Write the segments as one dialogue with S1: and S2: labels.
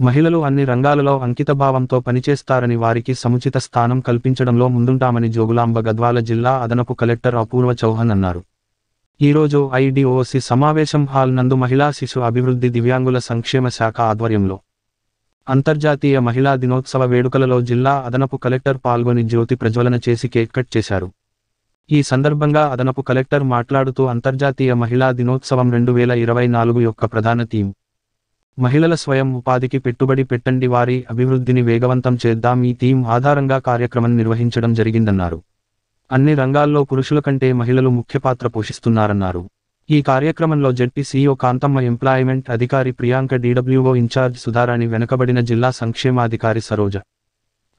S1: మహిళలు అన్ని రంగాలలో అంకితభావంతో పనిచేస్తారని వారికి సముచిత స్థానం కల్పించడంలో ముందుంటామని జోగులాంబ గద్వాల జిల్లా అదనపు కలెక్టర్ అపూర్వ చౌహాన్ అన్నారు. ఈరోజు ఐడిఓసి సమావేశం హాల్ నందు మహిళా శిశు అభివృద్ధి దివ్యాంగుల సంక్షేమ శాఖ ఆధ్వర్యంలో అంతర్జాతీయ మహిళా దినోత్సవ వేడుకలలో జిల్లా అదనపు కలెక్టర్ పాల్గొని జ్యోతి ప్రజ్వలన చేసి కేక్ కట్ చేశారు. ఈ సందర్భంగా అదనపు కలెక్టర్ మాట్లాడుతూ అంతర్జాతీయ మహిళా దినోత్సవం 2024 యొక్క ప్రధాన థీమ్ మహిళల స్వయం ఉపాధికి పెట్టుబడి పెట్టండి, వారి అభివృద్ధిని వేగవంతం చేద్దాం. ఈ థీమ్ ఆధారంగా కార్యక్రమం నిర్వహించడం జరిగిందన్నారు. అన్ని రంగాల్లో పురుషుల కంటే మహిళలు ముఖ్య పాత్ర పోషిస్తున్నారన్నారు. ఈ కార్యక్రమంలో జెడ్పీసీఓ కాంతమ్మ, ఎంప్లాయ్మెంట్ అధికారి ప్రియాంక, DWO ఇన్ఛార్జ్ సుధారాణి, వెనుకబడిన జిల్లా సంక్షేమాధికారి సరోజ,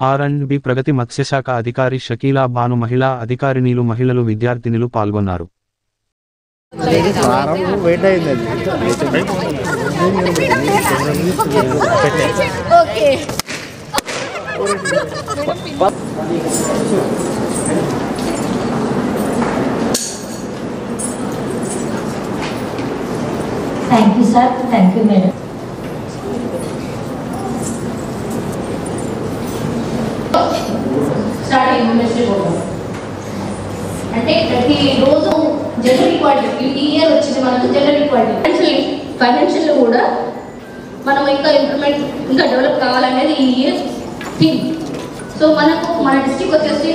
S1: R&B ప్రగతి మత్స్యశాఖ అధికారి షకీలా బాను, మహిళా అధికారినీలు, మహిళలు, విద్యార్థినులు పాల్గొన్నారు.
S2: Thank you, sir. Thank you, madam.
S3: Starting ministry program. అంటే ప్రతి రోజు జెండర్ ఈక్వాలిటీ ఈ ఇయర్ వచ్చింది మనకు జెండర్ ఈక్వాలిటీ ఫైనాన్షియల్ కూడా మనం ఇంకా ఇంప్రూవ్మెంట్ ఇంకా డెవలప్ కావాలనేది ఈ ఇయర్ థీమ్. సో మనకు మన డిస్ట్రిక్ట్ వచ్చేసి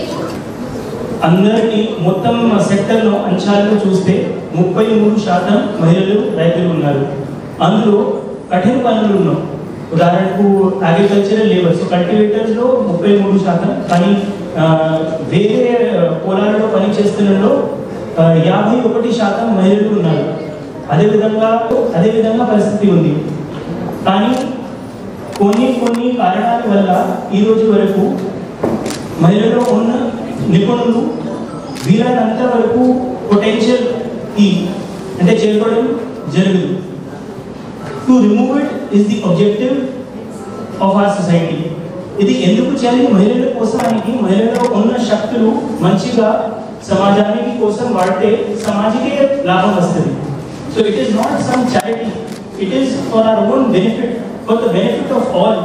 S4: అందరికీ మొత్తం సెక్టర్లో అంశాలను చూస్తే 33% మహిళలు రైతులు ఉన్నారు. అందులో కఠిన పనులు ఉన్నాం. ఉదాహరణకు అగ్రికల్చరల్ లేబర్, సో కల్టివేటర్స్లో 33%, కానీ వేరే పొలాలలో పని చేస్తున్నలో 51% మహిళలు ఉన్నారు. అదేవిధంగా పరిస్థితి ఉంది. కానీ కొన్ని కారణాల వల్ల ఈరోజు వరకు మహిళల్లో ఉన్న నిపుణులు వీలైనంత వరకు పొటెన్షియల్ అంటే చేరుకోవడం జరగదు. To remove it is the objective of our society. ఇది ఎందుకు చేయాలి? మహిళల కోసానికి మహిళల్లో ఉన్న శక్తులు మంచిగా సమాజానికి కోసం వాడితే సమాజకే లాభం వస్తుంది. So it is not some charity, it is for our own benefit, for the benefit of all,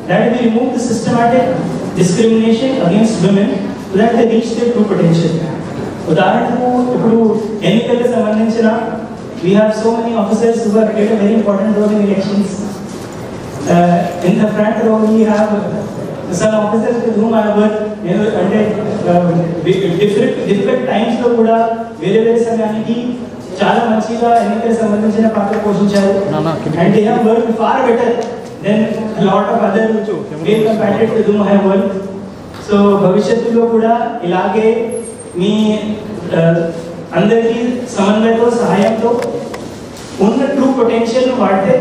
S4: that we remove the systematic discrimination against women so that they reach their true potential. ఉదాహరణకు ఇప్పుడు ఎన్నికలకు సంబంధించిన we have so many officers who have played a very important role in elections. In the front row we have some officers with whom I have worked అంటే different times లో కూడా వేరే సమయానికి చాలా మంచిగా ఎన్నికలకు సంబంధించిన పాత్ర పోషించారు. And they have worked far better then a lot of other male compatriots with whom I have worked. So భవిష్యత్తులో కూడా ఇలాగే మీ అందరికీ సమన్వయంతో సహాయంతో ఉన్న ట్రూ పొటెన్షియల్ వాడితే